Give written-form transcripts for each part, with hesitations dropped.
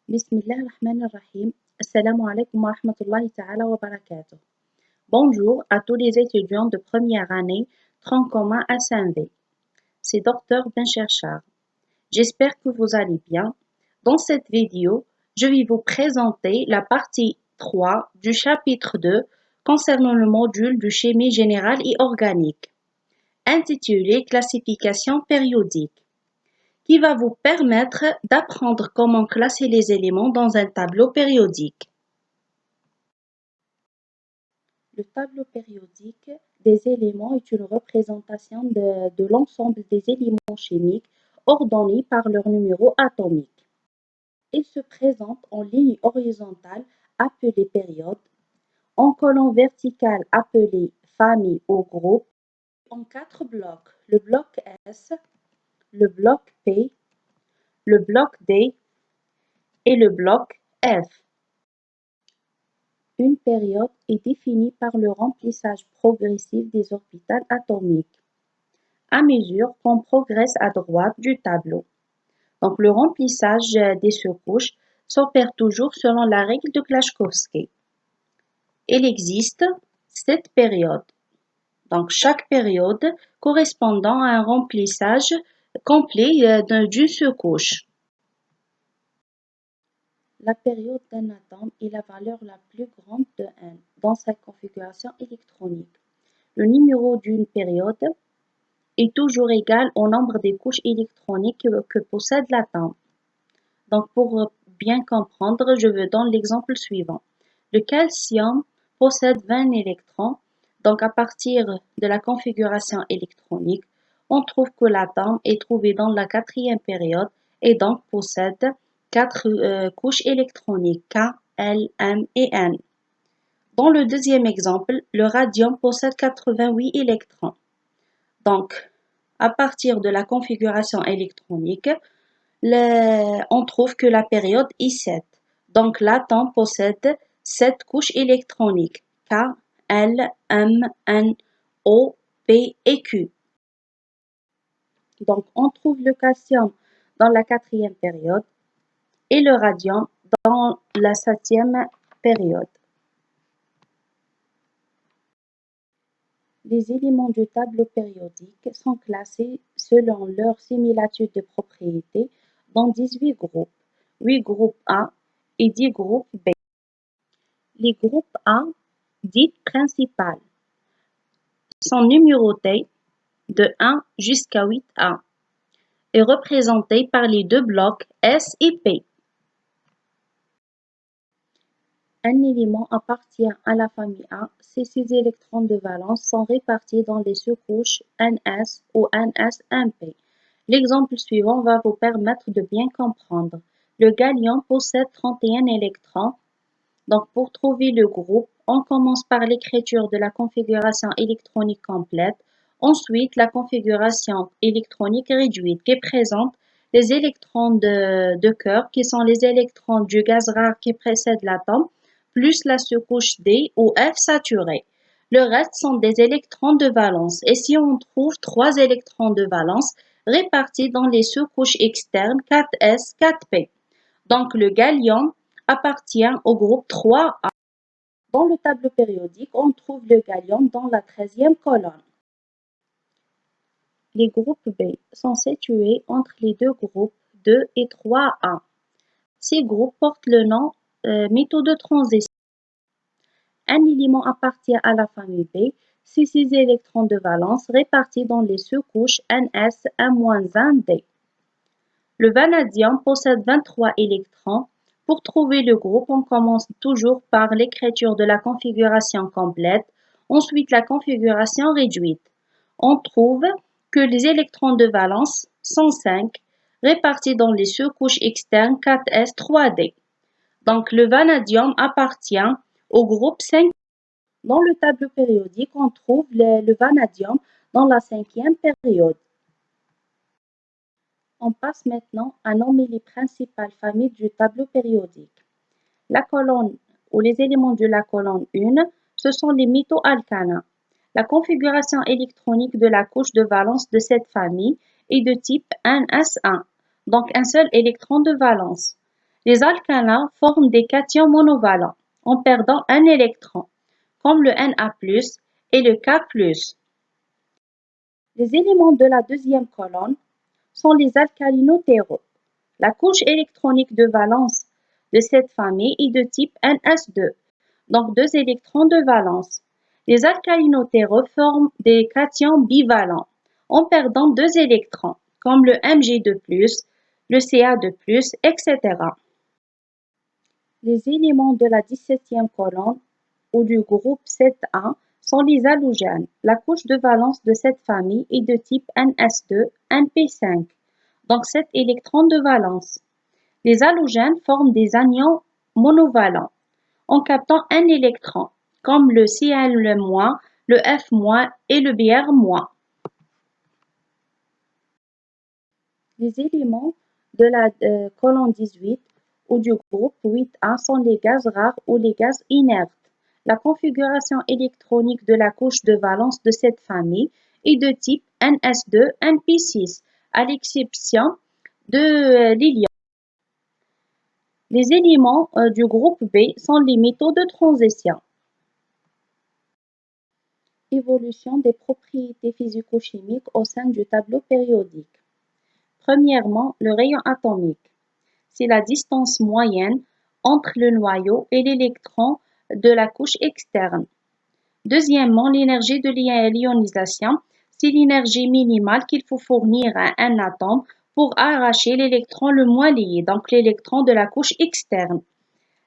Bismillahirrahmanirrahim. Assalamu alaikum wa rahmatullahi ta'ala wa barakatuh. Bonjour à tous les étudiants de première année tronc commun à Saint-V. C'est Dr Bencherchar. J'espère que vous allez bien. Dans cette vidéo, je vais vous présenter la partie 3 du chapitre 2 concernant le module de chimie générale et organique, intitulé Classification périodique, qui va vous permettre d'apprendre comment classer les éléments dans un tableau périodique. Le tableau périodique des éléments est une représentation de l'ensemble des éléments chimiques ordonnés par leur numéro atomique. Il se présente en ligne horizontale appelée période, en colonne verticale appelée famille ou groupe, en 4 blocs, le bloc S, le bloc P, le bloc D et le bloc F. Une période est définie par le remplissage progressif des orbitales atomiques, à mesure qu'on progresse à droite du tableau. Donc le remplissage des surcouches s'opère toujours selon la règle de Klashkovsky. Il existe 7 périodes. Donc chaque période correspondant à un remplissage complet d'une surcouche. La période d'un atome est la valeur la plus grande de n dans sa configuration électronique. Le numéro d'une période est toujours égal au nombre des couches électroniques que possède l'atome. Donc pour bien comprendre, je vous donne l'exemple suivant. Le calcium possède 20 électrons. Donc à partir de la configuration électronique, on trouve que l'atome est trouvé dans la 4e période et donc possède 4 couches électroniques K, L, M et N. Dans le deuxième exemple, le radium possède 88 électrons. Donc, à partir de la configuration électronique, on trouve que la période est 7. Donc, l'atome possède 7 couches électroniques K, L, M, N, O, P et Q. Donc, on trouve le calcium dans la 4e période et le radium dans la 7e période. Les éléments du tableau périodique sont classés selon leur similitude de propriétés dans 18 groupes, 8 groupes A et 10 groupes B. Les groupes A, dits principales, sont numérotés de 1 jusqu'à 8A et représentés par les deux blocs S et P. Un élément appartient à la famille A si ses électrons de valence sont répartis dans les sous-couches NS ou NSMP. L'exemple suivant va vous permettre de bien comprendre. Le gallium possède 31 électrons. Donc pour trouver le groupe, on commence par l'écriture de la configuration électronique complète, ensuite la configuration électronique réduite qui présente les électrons de cœur qui sont les électrons du gaz rare qui précède l'atome, plus la surcouche D ou F saturée. Le reste sont des électrons de valence. Et si on trouve 3 électrons de valence répartis dans les surcouches externes 4S, 4P. Donc le gallium appartient au groupe 3A. Dans le tableau périodique, on trouve le gallium dans la 13e colonne. Les groupes B sont situés entre les deux groupes 2 et 3A. Ces groupes portent le nom métaux de transition. Un élément appartient à la famille B si ses électrons de valence répartis dans les sous-couches NS, M-1D. Le vanadium possède 23 électrons. Pour trouver le groupe, on commence toujours par l'écriture de la configuration complète, ensuite la configuration réduite. On trouve que les électrons de valence sont 5, répartis dans les sous-couches externes 4S, 3D. Donc le vanadium appartient au groupe 5. Dans le tableau périodique, on trouve le vanadium dans la 5e période. On passe maintenant à nommer les principales familles du tableau périodique. La colonne ou les éléments de la colonne 1, ce sont les métaux alcalins. La configuration électronique de la couche de valence de cette famille est de type NS1, donc un seul électron de valence. Les alcalins forment des cations monovalents en perdant un électron, comme le Na+ et le K+. Les éléments de la deuxième colonne sont les alcalinotéraux. La couche électronique de valence de cette famille est de type Ns2, donc 2 électrons de valence. Les alcalinotéraux forment des cations bivalents en perdant 2 électrons, comme le Mg2+, le Ca2+, etc. Les éléments de la 17e colonne ou du groupe 7A sont les halogènes. La couche de valence de cette famille est de type Ns2, Np5, donc 7 électrons de valence. Les halogènes forment des anions monovalents en captant un électron, comme le Cl-, le F- et le Br-. Les éléments de la colonne 18 ou du groupe 8A sont les gaz rares ou les gaz inertes. La configuration électronique de la couche de valence de cette famille est de type Ns2, Np6, à l'exception de l'hélium. Les éléments du groupe B sont les métaux de transition. Évolution des propriétés physico-chimiques au sein du tableau périodique. Premièrement, le rayon atomique. C'est la distance moyenne entre le noyau et l'électron de la couche externe. Deuxièmement, l'énergie de l'ionisation. C'est l'énergie minimale qu'il faut fournir à un atome pour arracher l'électron le moins lié, donc l'électron de la couche externe.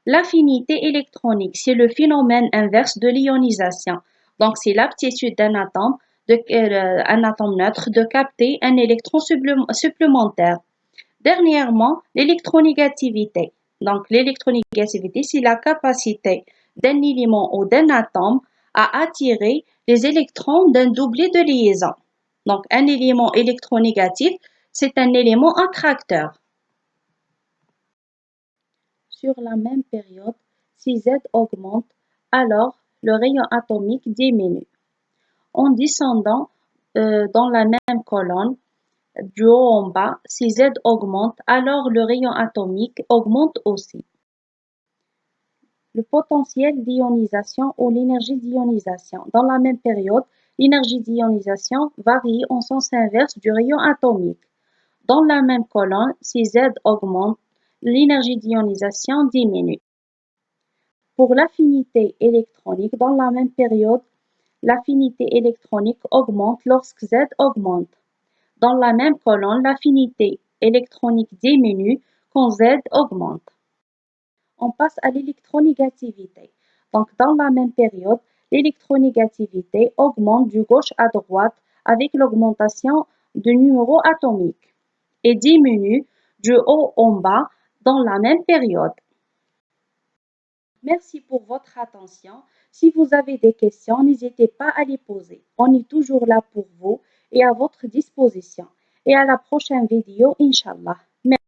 L'affinité électronique, c'est le phénomène inverse de l'ionisation. Donc, c'est l'aptitude d'un atome neutre de capter un électron supplémentaire. Dernièrement, l'électronégativité. Donc, l'électronégativité, c'est la capacité d'un élément ou d'un atome à attirer les électrons d'un doublet de liaison. Donc, un élément électronégatif, c'est un élément attracteur. Sur la même période, si Z augmente, alors le rayon atomique diminue. En descendant dans la même colonne, du haut en bas, si Z augmente, alors le rayon atomique augmente aussi. Le potentiel d'ionisation ou l'énergie d'ionisation. Dans la même période, l'énergie d'ionisation varie en sens inverse du rayon atomique. Dans la même colonne, si Z augmente, l'énergie d'ionisation diminue. Pour l'affinité électronique, dans la même période, l'affinité électronique augmente lorsque Z augmente. Dans la même colonne, l'affinité électronique diminue quand Z augmente. On passe à l'électronégativité. Donc, dans la même période, l'électronégativité augmente du gauche à droite avec l'augmentation du numéro atomique et diminue du haut en bas dans la même période. Merci pour votre attention. Si vous avez des questions, n'hésitez pas à les poser. On est toujours là pour vous et à votre disposition. Et à la prochaine vidéo, Inch'Allah. Merci.